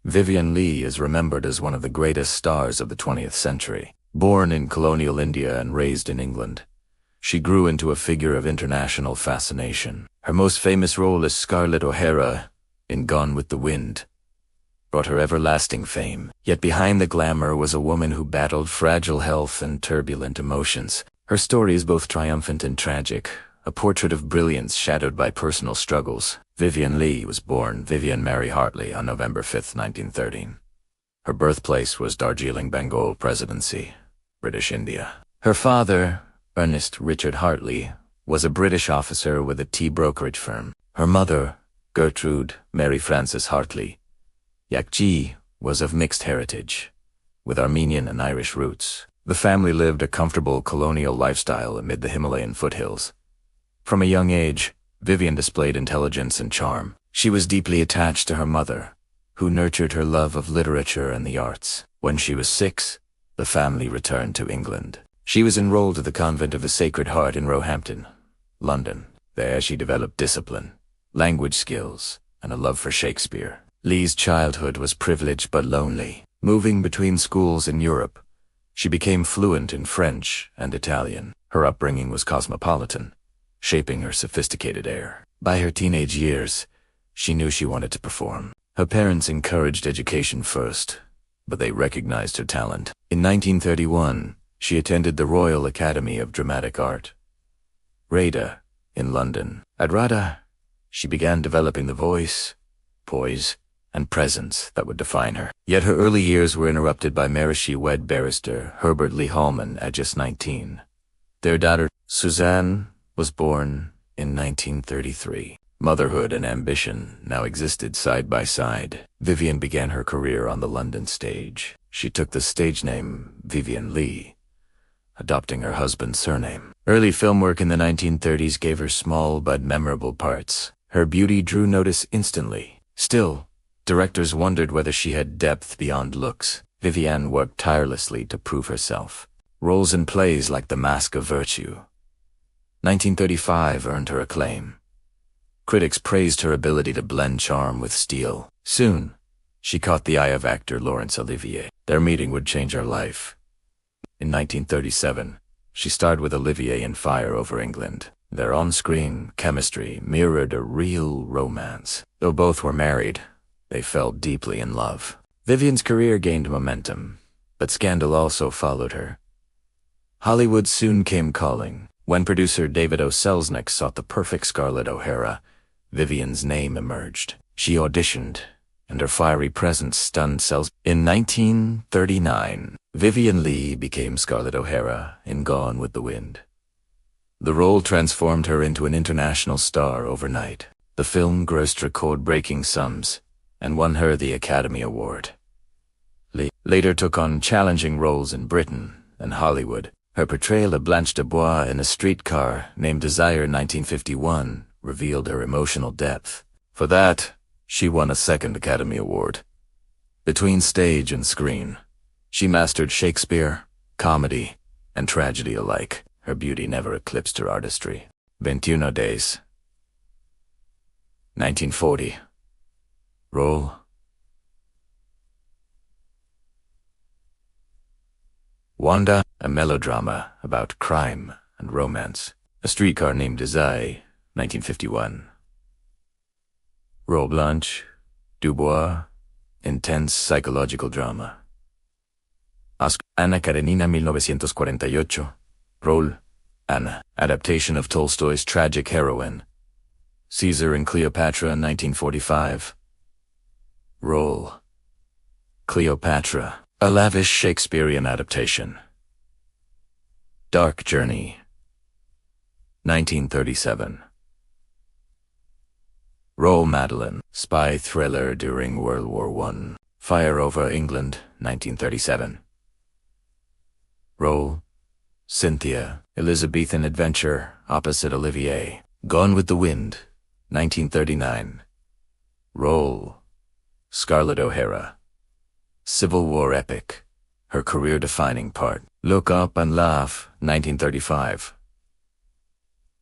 Vivien Leigh is remembered as one of the greatest stars of the 20th century. Born in colonial India and raised in England, she grew into a figure of international fascination. Her most famous role as Scarlett O'Hara in Gone with the Wind brought her everlasting fame. Yet behind the glamour was a woman who battled fragile health and turbulent emotions. Her story is both triumphant and tragic, a portrait of brilliance shadowed by personal struggles. Vivien Leigh was born Vivien Mary Hartley on November 5, 1913. Her birthplace was Darjeeling, Bengal Presidency, British India. Her father, Ernest Richard Hartley, was a British officer with a tea brokerage firm. Her mother, Gertrude Mary Frances Hartley, Yakji, was of mixed heritage, with Armenian and Irish roots. The family lived a comfortable colonial lifestyle amid the Himalayan foothills. From a young age, Vivien displayed intelligence and charm. She was deeply attached to her mother, who nurtured her love of literature and the arts. When she was 6, the family returned to England. She was enrolled at the Convent of the Sacred Heart in Roehampton, London. There she developed discipline, language skills, and a love for Shakespeare. Leigh's childhood was privileged but lonely. Moving between schools in Europe, she became fluent in French and Italian. Her upbringing was cosmopolitan, shaping her sophisticated air. By her teenage years, she knew she wanted to perform. Her parents encouraged education first, but they recognized her talent. In 1931, she attended the Royal Academy of Dramatic Art, RADA, in London. At RADA, she began developing the voice, poise, and presence that would define her. Yet her early years were interrupted by marriage. She wed barrister Herbert Lee Holman at just 19. Their daughter, Suzanne, was born in 1933. Motherhood and ambition now existed side by side. Vivien began her career on the London stage. She took the stage name Vivien Leigh, adopting her husband's surname. Early film work in the 1930s gave her small but memorable parts. Her beauty drew notice instantly. Still, directors wondered whether she had depth beyond looks. Vivien worked tirelessly to prove herself. Roles in plays like The Mask of Virtue, 1935, earned her acclaim. Critics praised her ability to blend charm with steel. Soon, she caught the eye of actor Laurence Olivier. Their meeting would change her life. In 1937, she starred with Olivier in Fire Over England. Their on-screen chemistry mirrored a real romance. Though both were married, they fell deeply in love. Vivien's career gained momentum, but scandal also followed her. Hollywood soon came calling. When producer David O. Selznick sought the perfect Scarlett O'Hara, Vivien's name emerged. She auditioned, and her fiery presence stunned Selznick. In 1939, Vivien Leigh became Scarlett O'Hara in Gone with the Wind. The role transformed her into an international star overnight. The film grossed record-breaking sums and won her the Academy Award. Leigh later took on challenging roles in Britain and Hollywood. Her portrayal of Blanche Dubois in A Streetcar, named Desire 1951, revealed her emotional depth. For that, she won a second Academy Award. Between stage and screen, she mastered Shakespeare, comedy, and tragedy alike. Her beauty never eclipsed her artistry. 21 Days, 1940. Role: Wanda, a melodrama about crime and romance. A Streetcar Named Desire, 1951. Role: Blanche Dubois, intense psychological drama. Oscar: Anna Karenina, 1948. Role: Anna, adaptation of Tolstoy's tragic heroine. Caesar and Cleopatra, 1945. Role: Cleopatra, a lavish Shakespearean adaptation. Dark Journey, 1937. Role: Madeline, spy thriller during World War I. Fire Over England, 1937. Role: Cynthia, Elizabethan adventure opposite Olivier. Gone with the Wind, 1939. Role: Scarlett O'Hara, Civil War epic, her career-defining part. Look Up and Laugh, 1935.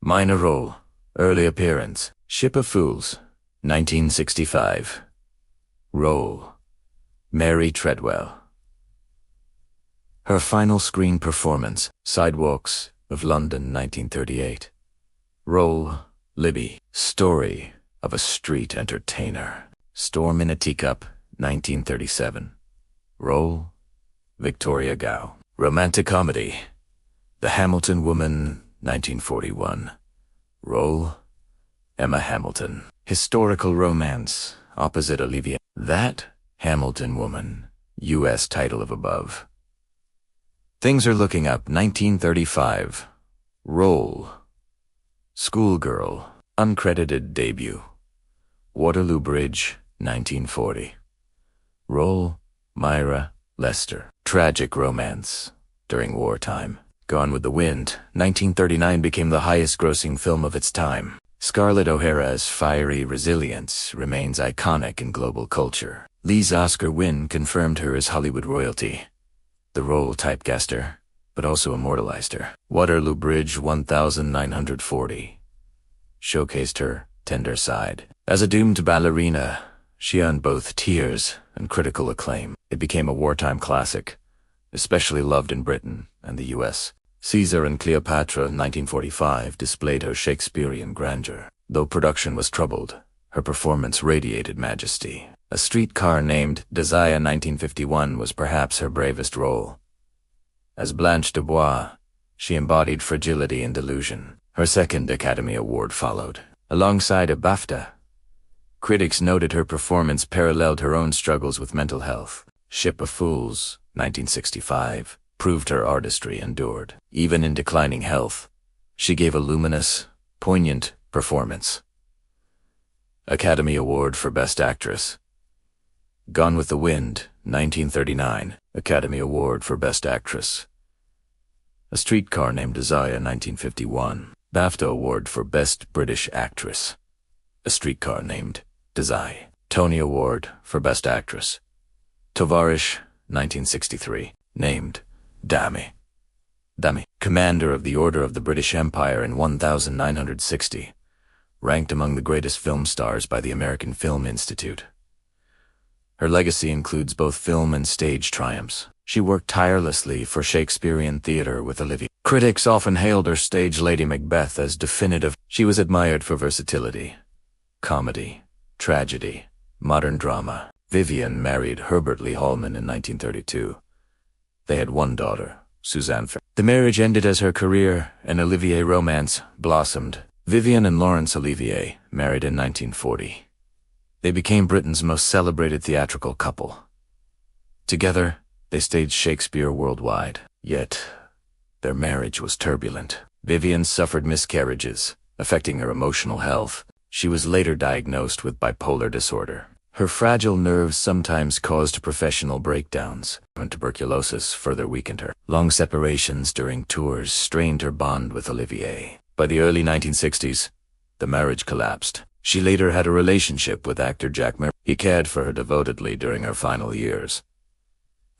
Minor role, early appearance. Ship of Fools, 1965. Role: Mary Treadwell. Her final screen performance, Sidewalks of London, 1938. Role, Libby. Story of a street entertainer. Storm in a Teacup, 1937. Role, Victoria Gow. Romantic comedy, The Hamilton Woman, 1941. Role, Emma Hamilton. Historical romance, opposite Olivia. That Hamilton Woman, U.S. title of above. Things Are Looking Up, 1935. Role, Schoolgirl. Uncredited debut, Waterloo Bridge, 1940. Role, Myra Lester. Tragic romance during wartime. Gone with the Wind, 1939 became the highest-grossing film of its time. Scarlett O'Hara's fiery resilience remains iconic in global culture. Leigh's Oscar win confirmed her as Hollywood royalty. The role typecast her, but also immortalized her. Waterloo Bridge, 1940. Showcased her tender side. As a doomed ballerina, she earned both tears and critical acclaim. It became a wartime classic, especially loved in Britain and the U.S. Caesar and Cleopatra, 1945, displayed her Shakespearean grandeur. Though production was troubled, her performance radiated majesty. A Streetcar named Dazzling, 1951, was perhaps her bravest role. As Blanche Dubois, she embodied fragility and delusion. Her second Academy Award followed, alongside a BAFTA. Critics noted her performance paralleled her own struggles with mental health. Ship of Fools, 1965, proved her artistry endured. Even in declining health, she gave a luminous, poignant performance. Academy Award for Best Actress. Gone with the Wind, 1939, Academy Award for Best Actress. A Streetcar Named Desire, 1951, BAFTA Award for Best British Actress. A Streetcar Named Desire. Tony Award for Best Actress. Tovarish, 1963, named Dami. Commander of the Order of the British Empire in 1960, ranked among the greatest film stars by the American Film Institute. Her legacy includes both film and stage triumphs. She worked tirelessly for Shakespearean theater with Olivia. Critics often hailed her stage Lady Macbeth as definitive. She was admired for versatility, comedy, tragedy, modern drama. Vivien married Herbert Lee Hallman in 1932. They had one daughter, Suzanne. The marriage ended as her career and Olivier romance blossomed. Vivien and Laurence Olivier married in 1940. They became Britain's most celebrated theatrical couple. Together, they staged Shakespeare worldwide. Yet, their marriage was turbulent. Vivien suffered miscarriages, affecting her emotional health. She was later diagnosed with bipolar disorder. Her fragile nerves sometimes caused professional breakdowns, and tuberculosis further weakened her. Long separations during tours strained her bond with Olivier. By the early 1960s, the marriage collapsed. She later had a relationship with actor Jack Mer. He cared for her devotedly during her final years.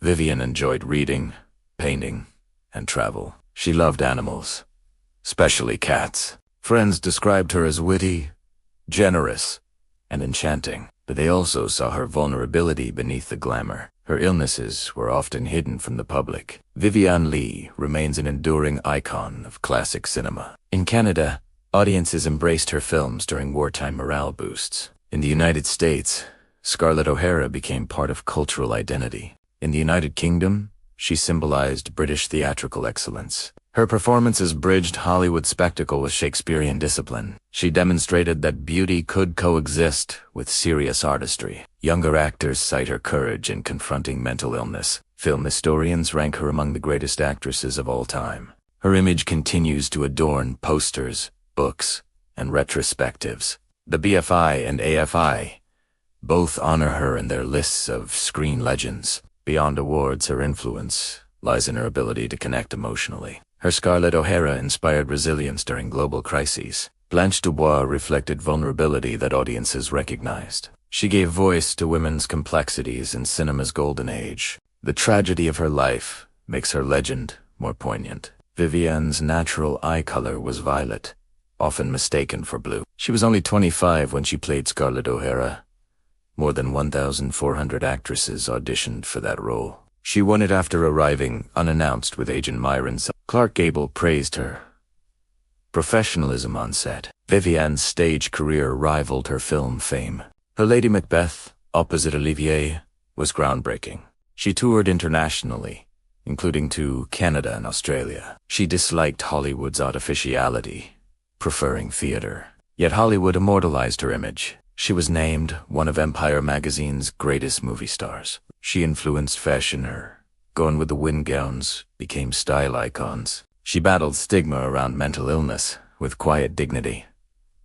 Vivien enjoyed reading, painting, and travel. She loved animals, especially cats. Friends described her as witty, generous, and enchanting, but they also saw her vulnerability beneath the glamour. Her illnesses were often hidden from the public. Vivien Leigh remains an enduring icon of classic cinema. In Canada, audiences embraced her films during wartime morale boosts. In the United States, Scarlett O'Hara became part of cultural identity. In the United Kingdom, she symbolized British theatrical excellence. Her performances bridged Hollywood spectacle with Shakespearean discipline. She demonstrated that beauty could coexist with serious artistry. Younger actors cite her courage in confronting mental illness. Film historians rank her among the greatest actresses of all time. Her image continues to adorn posters, books, and retrospectives. The BFI and AFI both honor her in their lists of screen legends. Beyond awards, her influence lies in her ability to connect emotionally. Her Scarlett O'Hara inspired resilience during global crises. Blanche Dubois reflected vulnerability that audiences recognized. She gave voice to women's complexities in cinema's golden age. The tragedy of her life makes her legend more poignant. Vivien's natural eye color was violet, often mistaken for blue. She was only 25 when she played Scarlett O'Hara. More than 1,400 actresses auditioned for that role. She won it after arriving unannounced with agent Myron. Clark Gable praised her professionalism on set. Vivien's stage career rivaled her film fame. Her Lady Macbeth, opposite Olivier, was groundbreaking. She toured internationally, including to Canada and Australia. She disliked Hollywood's artificiality, preferring theater. Yet Hollywood immortalized her image. She was named one of Empire magazine's greatest movie stars. She influenced fashion. Her Gone with the Wind gowns became style icons. She battled stigma around mental illness with quiet dignity.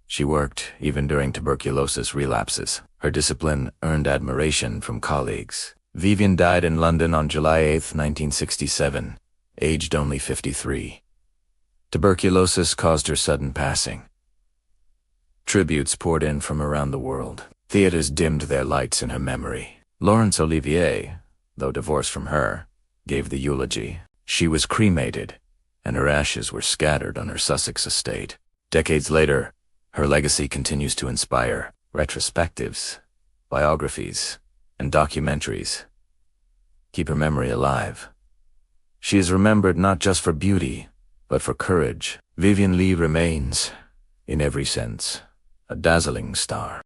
She worked even during tuberculosis relapses. Her discipline earned admiration from colleagues. Vivien died in London on July 8, 1967, aged only 53. Tuberculosis caused her sudden passing. Tributes poured in from around the world. Theaters dimmed their lights in her memory. Laurence Olivier, though divorced from her, gave the eulogy. She was cremated, and her ashes were scattered on her Sussex estate. Decades later, her legacy continues to inspire. Retrospectives, biographies, and documentaries keep her memory alive. She is remembered not just for beauty, but for courage. Vivien Leigh remains, in every sense, a dazzling star.